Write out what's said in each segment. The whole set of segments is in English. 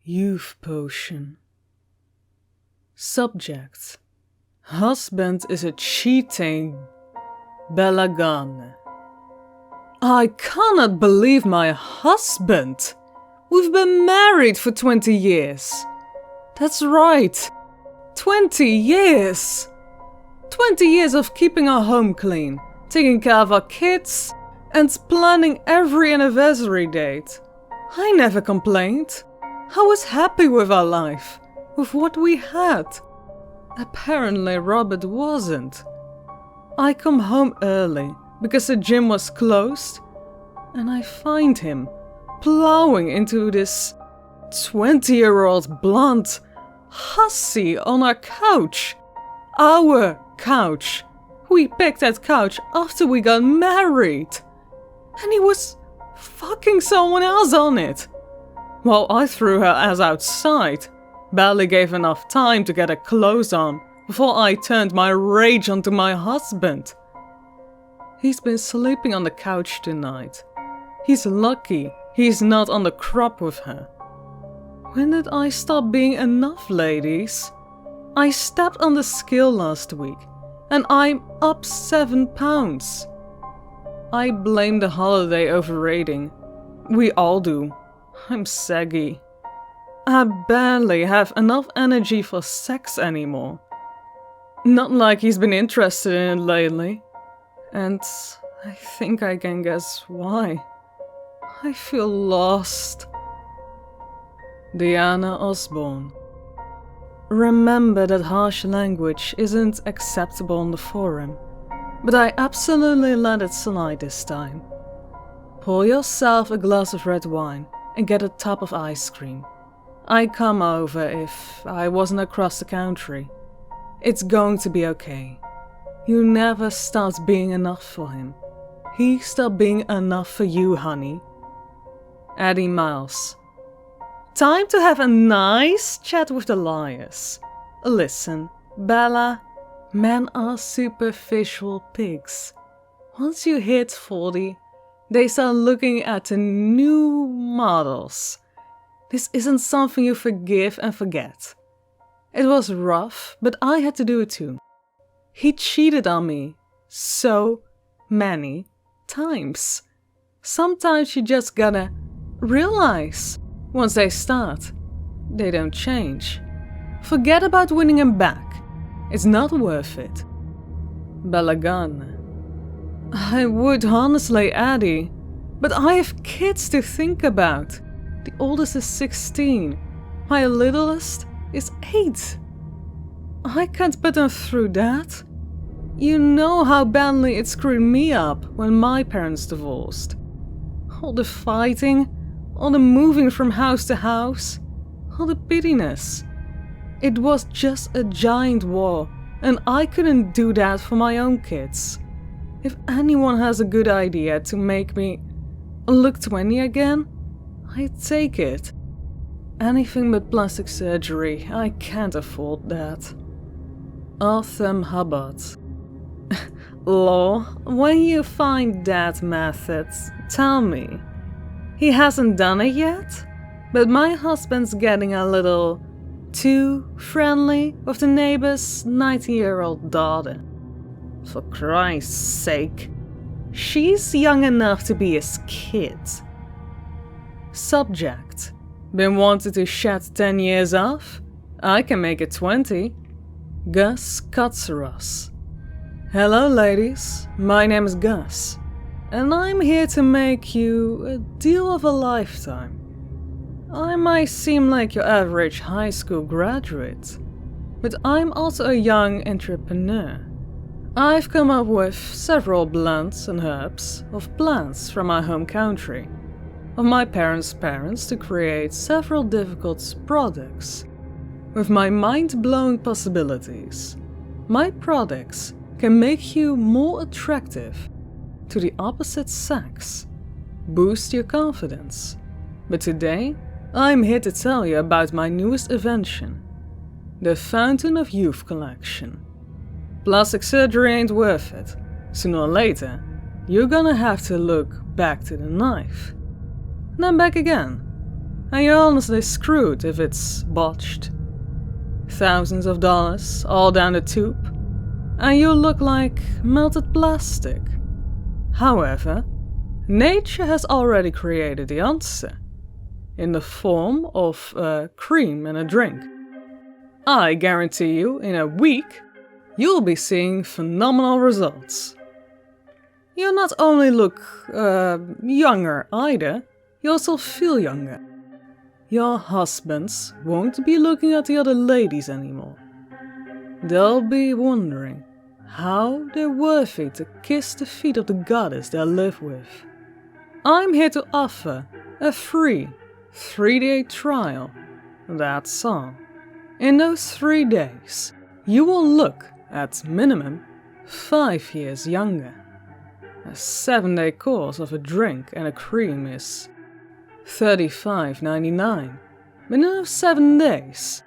Youth potion. Subject: husband is a cheating balagan. I cannot believe my husband! We've been married for 20 years. That's right, 20 years! 20 years of keeping our home clean, taking care of our kids, and planning every anniversary date. I never complained. I was happy with our life, with what we had. Apparently Robert wasn't. I come home early because the gym was closed, and I find him plowing into this 20-year-old blonde hussy on our couch. Our couch. We picked that couch after we got married. And he was fucking someone else on it. While I threw her ass outside, barely gave enough time to get her clothes on before I turned my rage onto my husband. He's been sleeping on the couch tonight. He's lucky he's not on the crop with her. When did I stop being enough, ladies? I stepped on the scale last week, and I'm up 7 pounds. I blame the holiday overrating. We all do. I'm saggy. I barely have enough energy for sex anymore. Not like he's been interested in it lately. And I think I can guess why. I feel lost. Diana Osborne. Remember that harsh language isn't acceptable on the forum, but I absolutely let it slide this time. Pour yourself a glass of red wine and get a tub of ice cream. I'd come over if I wasn't across the country. It's going to be okay. You never stopped being enough for him. He stopped being enough for you, honey. Addie Miles. Time to have a nice chat with the liars. Listen, Bella, men are superficial pigs. Once you hit 40, they start looking at the new models. This isn't something you forgive and forget. It was rough, but I had to do it too. He cheated on me so many times. Sometimes you just gotta realize, once they start, they don't change. Forget about winning him back. It's not worth it. Balagan. I would honestly, Addie, but I have kids to think about. The oldest is 16. My littlest is 8. I can't put them through that. You know how badly it screwed me up when my parents divorced. All the fighting, all the moving from house to house, all the pettiness. It was just a giant war, and I couldn't do that for my own kids. If anyone has a good idea to make me look 20 again, I'd take it. Anything but plastic surgery, I can't afford that. Arthur Hubbard. Lol, when you find that method, tell me. He hasn't done it yet, but my husband's getting a little too friendly with the neighbor's 19-year-old daughter. For Christ's sake, she's young enough to be his kid. Subject: been wanting to shed 10 years off? I can make it 20. Gus Katsaros. Hello ladies, my name is Gus, and I'm here to make you a deal of a lifetime. I might seem like your average high school graduate, but I'm also a young entrepreneur. I've come up with several blends and herbs of plants from my home country, of my parents' parents, to create several difficult products. With my mind-blowing possibilities, my products can make you more attractive to the opposite sex, boost your confidence. But today, I'm here to tell you about my newest invention, the Fountain of Youth collection. Plastic surgery ain't worth it. Sooner or later, you're gonna have to look back to the knife. Then back again. And you're honestly screwed if it's botched. Thousands of dollars all down the tube, and you look like melted plastic. However, nature has already created the answer, in the form of a cream in a drink. I guarantee you, in a week, you'll be seeing phenomenal results. You not only look younger either, you also feel younger. Your husbands won't be looking at the other ladies anymore. They'll be wondering how they're worthy to kiss the feet of the goddess they live with. I'm here to offer a free 3-day trial, that's all. In those 3 days, you will look at minimum 5 years younger. A 7-day course of a drink and a cream is $35.99. Within 7 days,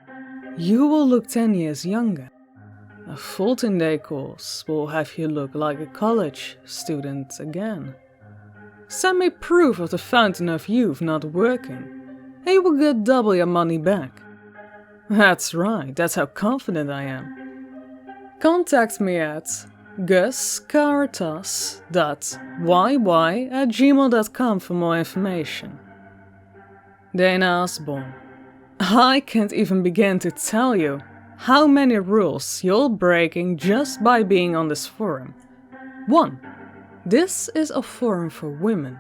you will look 10 years younger. A 14-day course will have you look like a college student again. Send me proof of the fountain of youth not working, and you will get double your money back. That's right, that's how confident I am. Contact me at guscaritas.yy@gmail.com for more information. Dana Osborne. I can't even begin to tell you how many rules you're breaking just by being on this forum. 1. This is a forum for women,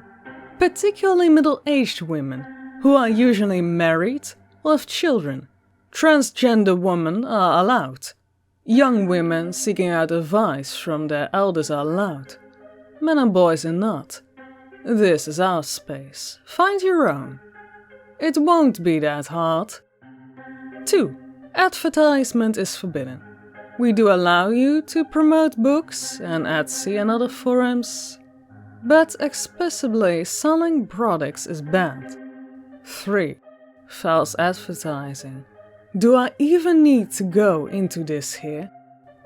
particularly middle-aged women, who are usually married or have children. Transgender women are allowed. Young women seeking out advice from their elders are allowed. Men and boys are not. This is our space. Find your own. It won't be that hard. 2. Advertisement is forbidden. We do allow you to promote books and Etsy and other forums, but explicitly selling products is banned. 3. False advertising. Do I even need to go into this here?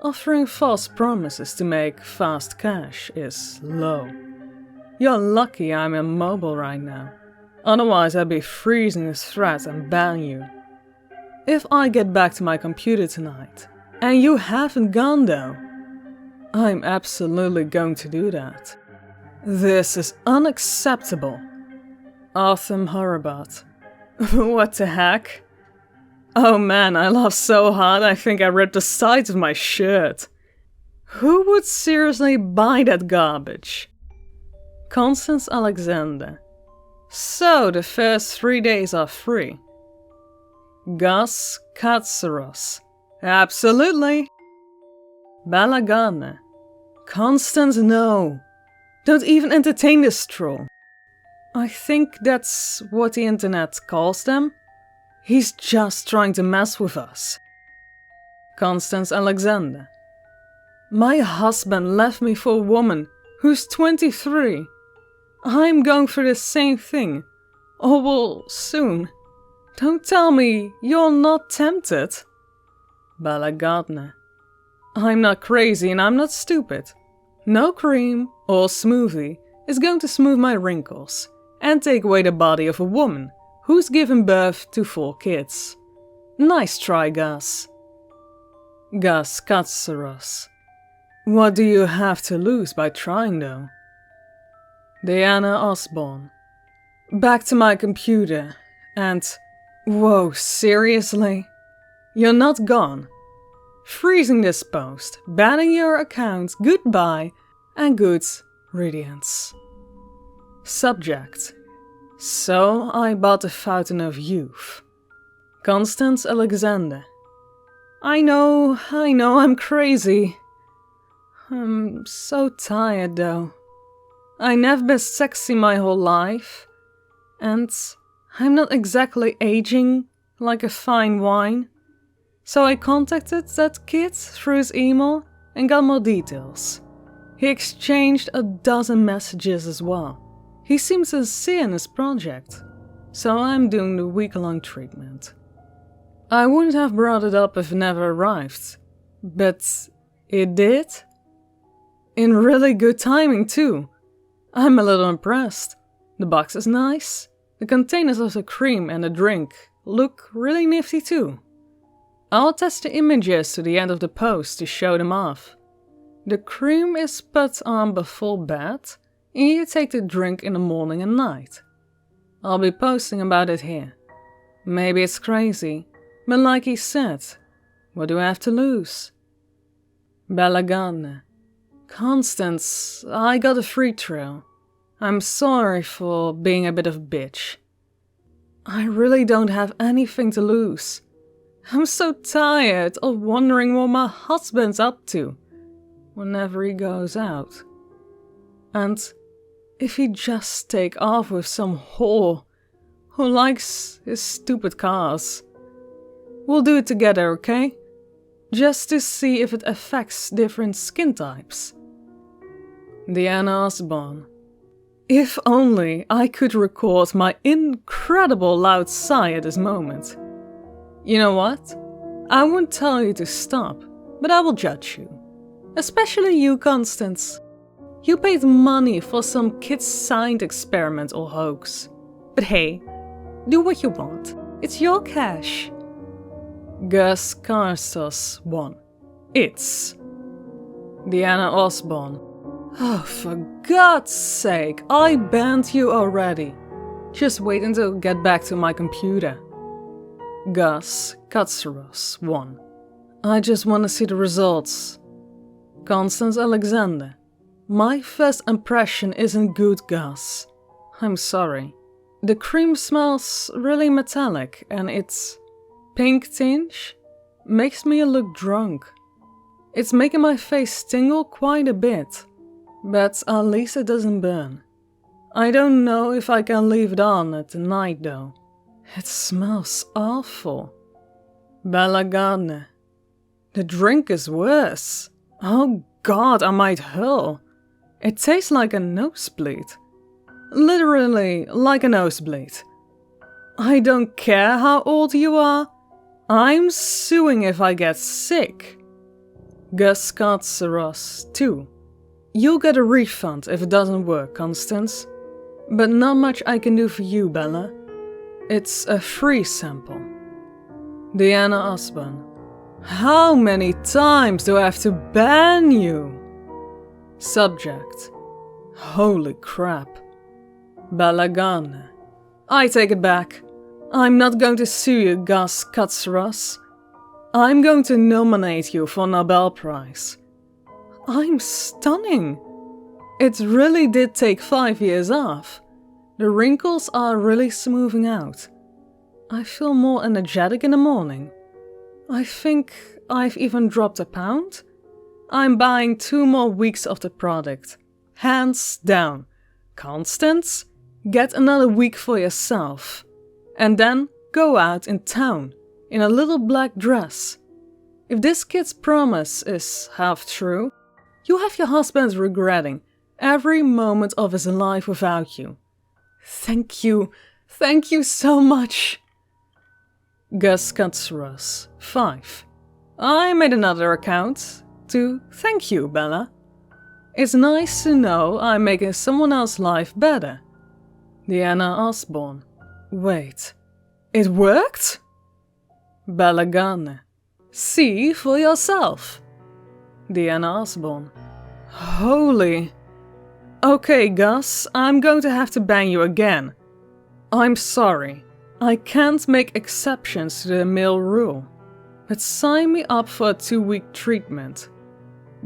Offering false promises to make fast cash is low. You're lucky I'm immobile right now. Otherwise I'd be freezing this threat and ban you. If I get back to my computer tonight, and you haven't gone though, I'm absolutely going to do that. This is unacceptable. Arthur Horribat. What the heck? Oh man, I laughed so hard I think I ripped the sides of my shirt. Who would seriously buy that garbage? Constance Alexander. So, the first 3 days are free. Gus Katsaros. Absolutely. Bella Gardner. Constance, no. Don't even entertain this troll. I think that's what the internet calls them. He's just trying to mess with us. Constance Alexander. My husband left me for a woman who's 23. I'm going through the same thing. Or will soon. Don't tell me you're not tempted. Bella Gardner. I'm not crazy and I'm not stupid. No cream or smoothie is going to smooth my wrinkles and take away the body of a woman who's given birth to 4 kids. Nice try, Gus. Gus Katsaros. What do you have to lose by trying though? Diana Osborne. Back to my computer and... Whoa, seriously? You're not gone. Freezing this post, banning your account, goodbye, and good riddance. Subject. So I bought the Fountain of Youth. Constance Alexander. I know, I'm crazy. I'm so tired though. I never been sexy my whole life, and I'm not exactly aging like a fine wine. So I contacted that kid through his email and got more details. He exchanged a dozen messages as well. He seems sincere in his project, so I'm doing the week-long treatment. I wouldn't have brought it up if it never arrived, but it did. In really good timing too. I'm a little impressed. The box is nice. The containers of the cream and the drink look really nifty too. I'll attach the images to the end of the post to show them off. The cream is put on before bed, and you take the drink in the morning and night. I'll be posting about it here. Maybe it's crazy, but like he said, what do I have to lose? Belagane. Constance, I got a free thrill. I'm sorry for being a bit of a bitch. I really don't have anything to lose. I'm so tired of wondering what my husband's up to whenever he goes out. And if he just take off with some whore who likes his stupid cars. We'll do it together, okay? Just to see if it affects different skin types. Diana Osborne. If only I could record my incredible loud sigh at this moment. You know what? I won't tell you to stop, but I will judge you. Especially you, Constance. You paid money for some kid-signed experiment or hoax. But hey, do what you want. It's your cash. Gus Karstos 1. It's Diana Osborne. Oh, for God's sake, I banned you already. Just wait until I get back to my computer. Gus Katsaros 1. I just want to see the results. Constance Alexander. My first impression isn't good, Gus. I'm sorry. The cream smells really metallic and its pink tinge makes me look drunk. It's making my face tingle quite a bit, but at least it doesn't burn. I don't know if I can leave it on at the night though. It smells awful. Belagane. The drink is worse. Oh God, I might hurl. It tastes like a nosebleed. Literally like a nosebleed. I don't care how old you are. I'm suing if I get sick. Gus Katsaros 2. You'll get a refund if it doesn't work, Constance. But not much I can do for you, Bella. It's a free sample. Diana Osborne. How many times do I have to ban you? Subject. Holy crap. Belagane. I take it back. I'm not going to sue you, Gus Katsaros. I'm going to nominate you for a Nobel Prize. I'm stunning. It really did take 5 years off. The wrinkles are really smoothing out. I feel more energetic in the morning. I think I've even dropped a pound. I'm buying 2 more weeks of the product. Hands down. Constance, get another week for yourself. And then go out in town in a little black dress. If this kid's promise is half true, you have your husband regretting every moment of his life without you. Thank you so much. Gus Katsaros 5. I made another account to thank you, Bella. It's nice to know I'm making someone else's life better. Diana Osborne. Wait, it worked? Belagane. See for yourself. Diana Osborne. Holy. Okay, Gus, I'm going to have to ban you again. I'm sorry. I can't make exceptions to the male rule. But sign me up for a 2-week treatment.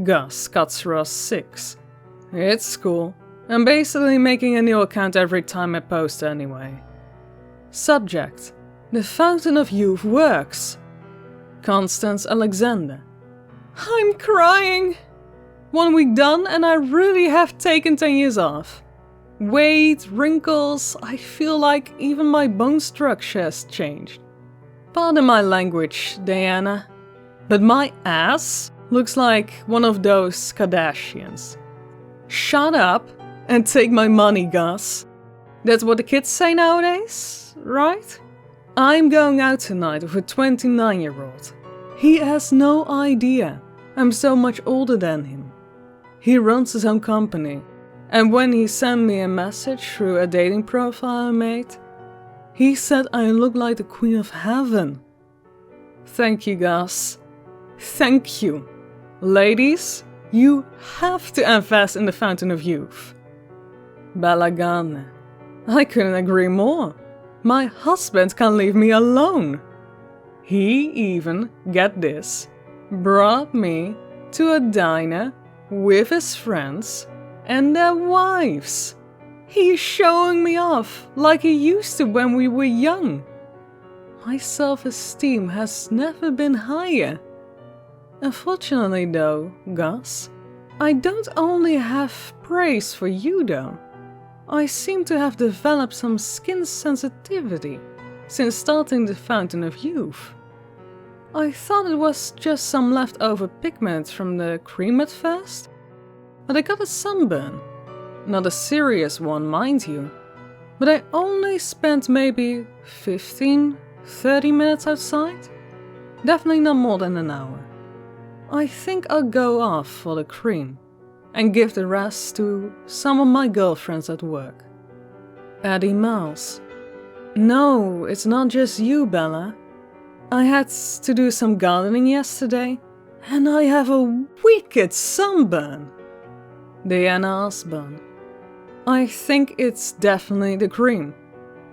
Gus Katsaros 6. It's cool. I'm basically making a new account every time I post anyway. Subject. The Fountain of Youth works. Constance Alexander. I'm crying. 1 week done and I really have taken 10 years off. Weight, wrinkles, I feel like even my bone structure has changed. Pardon my language, Diana, but my ass looks like one of those Kardashians. Shut up and take my money, Gus. That's what the kids say nowadays, right? I'm going out tonight with a 29-year-old. He has no idea I'm so much older than him. He runs his own company, And when he sent me a message through a dating profile I made, he said I look like the Queen of Heaven. Thank you, Gus. Thank you. Ladies, you have to invest in the Fountain of Youth. Bella Gane. I couldn't agree more. My husband can't leave me alone. He even, get this, brought me to a diner with his friends and their wives. He's showing me off like he used to when we were young. My self-esteem has never been higher. Unfortunately though, Gus, I don't only have praise for you though. I seem to have developed some skin sensitivity since starting the Fountain of Youth. I thought it was just some leftover pigment from the cream at first, but I got a sunburn. Not a serious one, mind you, but I only spent maybe 15-30 minutes outside. Definitely not more than an hour. I think I'll go off for the cream and give the rest to some of my girlfriends at work. Eddie Miles. No, it's not just you, Bella. I had to do some gardening yesterday, and I have a wicked sunburn. Diana Osborne. I think it's definitely the cream.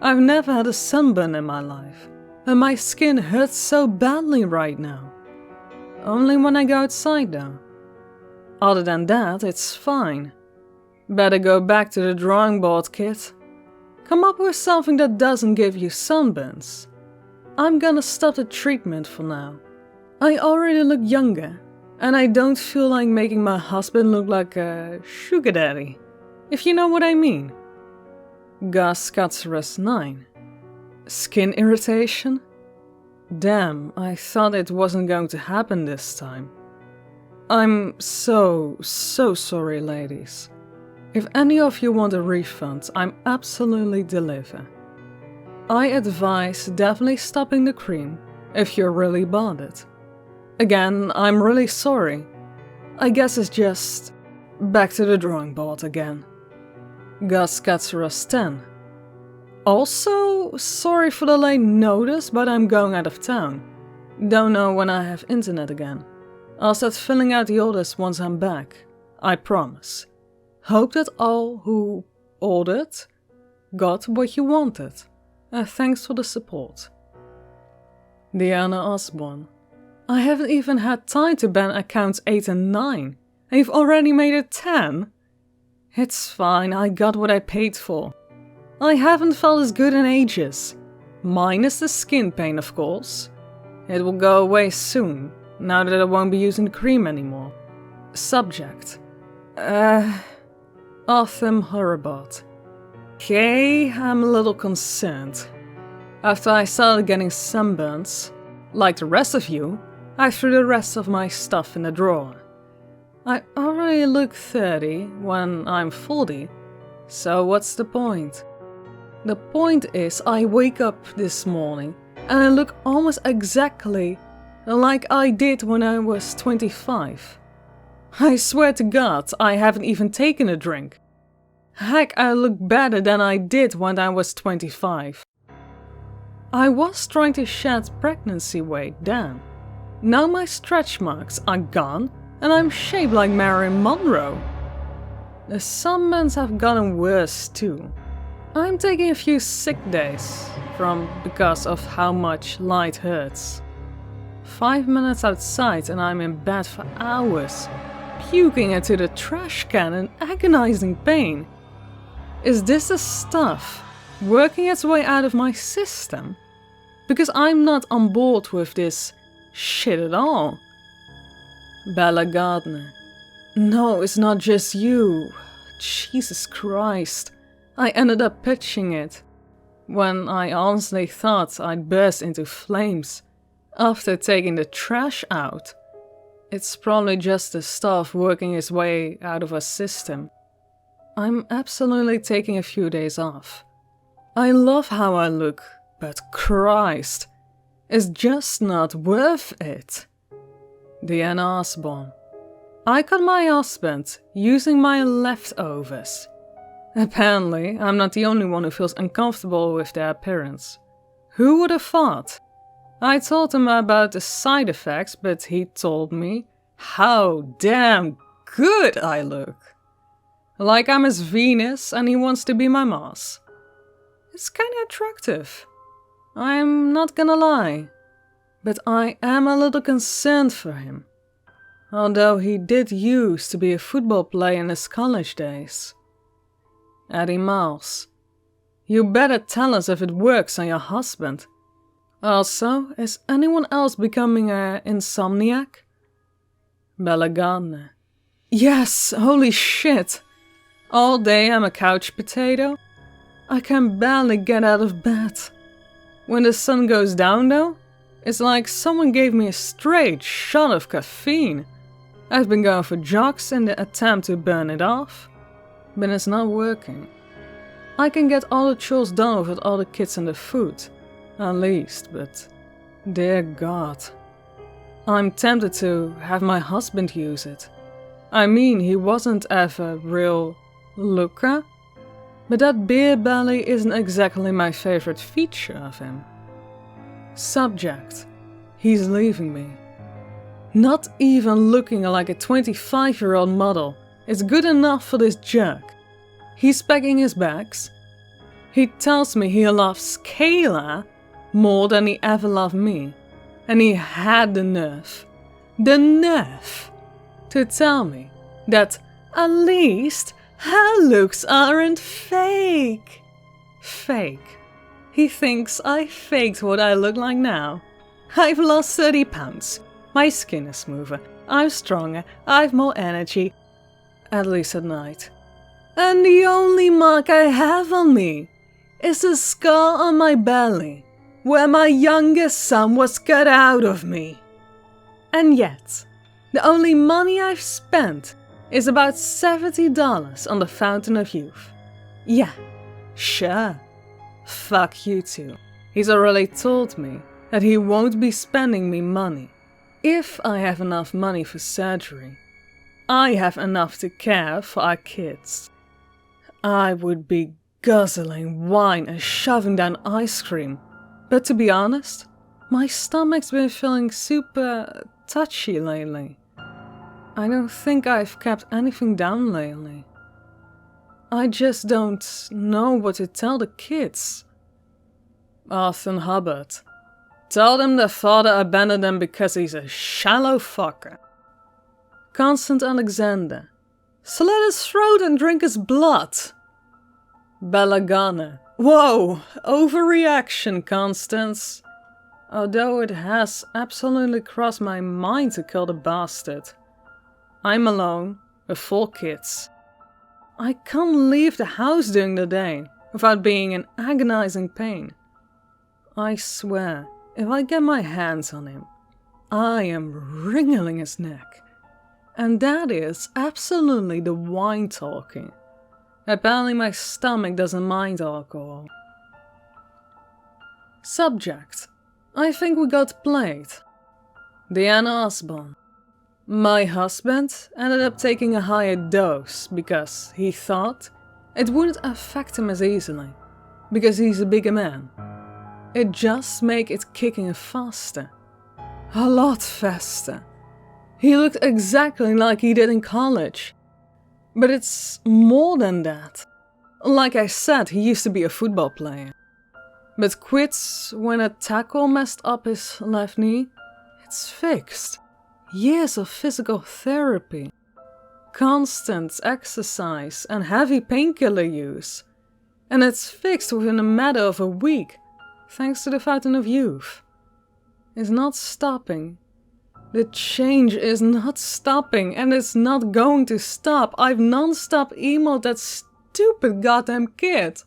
I've never had a sunburn in my life, and my skin hurts so badly right now. Only when I go outside though. Other than that, it's fine. Better go back to the drawing board, kid. Come up with something that doesn't give you sunburns. I'm gonna stop the treatment for now. I already look younger, and I don't feel like making my husband look like a sugar daddy, if you know what I mean. Gus Katsaras 9. Skin irritation? Damn, I thought it wasn't going to happen this time. I'm so sorry, ladies. If any of you want a refund, I'm absolutely deliver. I advise definitely stopping the cream if you're really bothered. Again, I'm really sorry. I guess it's just back to the drawing board again. Gus Katsaras 10. Also, sorry for the late notice, but I'm going out of town. Don't know when I have internet again. I'll start filling out the orders once I'm back. I promise. Hope that all who ordered got what you wanted. Thanks for the support. Diana Osborne. I haven't even had time to ban accounts 8 and 9, and you've already made it 10? It's fine, I got what I paid for. I haven't felt as good in ages. Minus the skin pain, of course. It will go away soon, now that I won't be using the cream anymore. Subject. Arthur Horribot. Okay, I'm a little concerned. After I started getting sunburns, like the rest of you, I threw the rest of my stuff in the drawer. I already look 30 when I'm 40, so what's the point? The point is I wake up this morning and I look almost exactly like I did when I was 25. I swear to God, I haven't even taken a drink. Heck, I look better than I did when I was 25. I was trying to shed pregnancy weight then. Now my stretch marks are gone and I'm shaped like Marilyn Monroe. The sunburns have gotten worse too. I'm taking a few sick days because of how much light hurts. 5 minutes outside and I'm in bed for hours, puking into the trash can in agonizing pain. Is this the stuff working its way out of my system? Because I'm not on board with this shit at all. Bella Gardner. No, it's not just you. Jesus Christ. I ended up pitching it when I honestly thought I'd burst into flames after taking the trash out. It's probably just the stuff working its way out of our system. I'm absolutely taking a few days off. I love how I look, but Christ, it's just not worth it. Diana Osborne. I cut my husband using my leftovers. Apparently, I'm not the only one who feels uncomfortable with their appearance. Who would have thought? I told him about the side effects, but he told me how damn good I look. Like I'm his Venus and he wants to be my Mars. It's kinda attractive. I'm not gonna lie. But I am a little concerned for him. Although he did used to be a football player in his college days. Eddie Miles, you better tell us if it works on your husband. Also, is anyone else becoming an insomniac? Bella Gardner, yes, holy shit. All day I'm a couch potato. I can barely get out of bed. When the sun goes down though, it's like someone gave me a straight shot of caffeine. I've been going for jogs in the attempt to burn it off, but it's not working. I can get all the chores done with all the kids and the food, at least, but dear God. I'm tempted to have my husband use it. I mean, he wasn't ever real looker, but that beer belly isn't exactly my favorite feature of him. Subject, he's leaving me. Not even looking like a 25-year-old model is good enough for this jerk. He's packing his bags. He tells me he loves Kayla more than he ever loved me. And he had the nerve to tell me that at least her looks aren't fake. Fake. He thinks I faked what I look like now. I've lost 30 pounds. My skin is smoother. I'm stronger. I've more energy. At least at night. And the only mark I have on me is a scar on my belly, where my youngest son was cut out of me. And yet, the only money I've spent is about $70 on the Fountain of Youth. Yeah, sure. Fuck you two. He's already told me that he won't be spending me money. If I have enough money for surgery, I have enough to care for our kids. I would be guzzling wine and shoving down ice cream. But to be honest, my stomach's been feeling super touchy lately. I don't think I've kept anything down lately. I just don't know what to tell the kids. Arthur Hubbard. Tell them their father abandoned them because he's a shallow fucker. Constant Alexander. Slit his throat and drink his blood. Bella Gardner. Whoa, overreaction, Constance. Although it has absolutely crossed my mind to kill the bastard. I'm alone, with 4 kids. I can't leave the house during the day without being in agonizing pain. I swear, if I get my hands on him, I am wringing his neck. And that is absolutely the wine talking. Apparently my stomach doesn't mind alcohol. Subject. I think we got played. Deanna Osborne. My husband ended up taking a higher dose because he thought it wouldn't affect him as easily, because he's a bigger man. It just made it kicking faster. A lot faster. He looked exactly like he did in college. But it's more than that. Like I said, he used to be a football player. But quits when a tackle messed up his left knee. It's fixed. Years of physical therapy. Constant exercise and heavy painkiller use. And it's fixed within a matter of a week, thanks to the Fountain of Youth. It's not stopping. The change is not stopping, and it's not going to stop. I've non-stop emailed that stupid goddamn kid.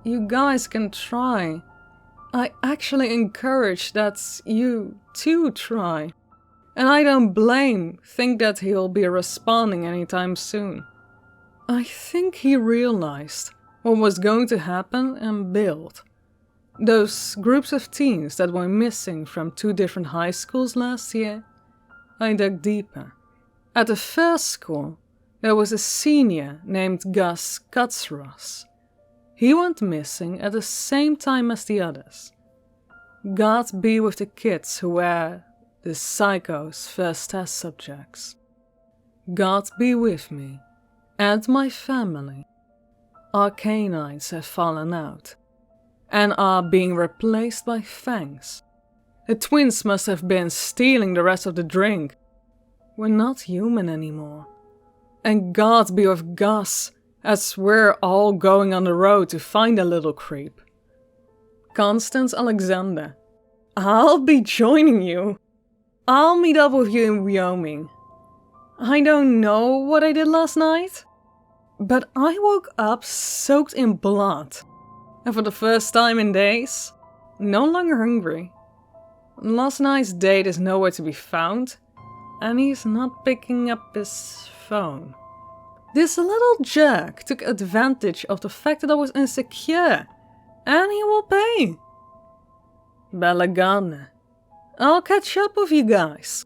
You guys can try. I actually encourage that you too try. And I don't think that he'll be responding anytime soon. I think he realized what was going to happen and bailed. Those groups of teens that were missing from 2 different high schools last year, I dug deeper. At the first school, there was a senior named Gus Katsros. He went missing at the same time as the others. God be with the kids who were the psycho's first test subjects. God be with me and my family. Our canines have fallen out and are being replaced by fangs. The twins must have been stealing the rest of the drink. We're not human anymore. And God be with Gus, as we're all going on the road to find a little creep. Constance Alexander, I'll be joining you. I'll meet up with you in Wyoming. I don't know what I did last night, but I woke up soaked in blood. And for the first time in days, no longer hungry. Last night's date is nowhere to be found, and he's not picking up his phone. This little jerk took advantage of the fact that I was insecure, and he will pay. Bellagane. I'll catch up with you guys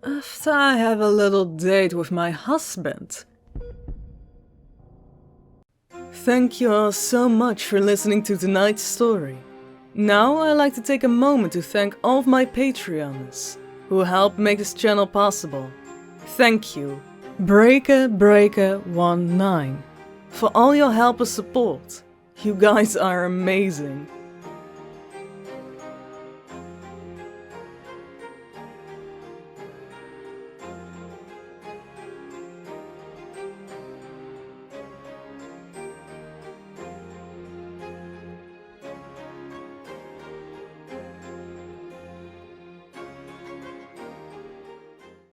after I have a little date with my husband. Thank you all so much for listening to tonight's story. Now I'd like to take a moment to thank all of my Patreons who helped make this channel possible. Thank you, Breaker19, for all your help and support. You guys are amazing.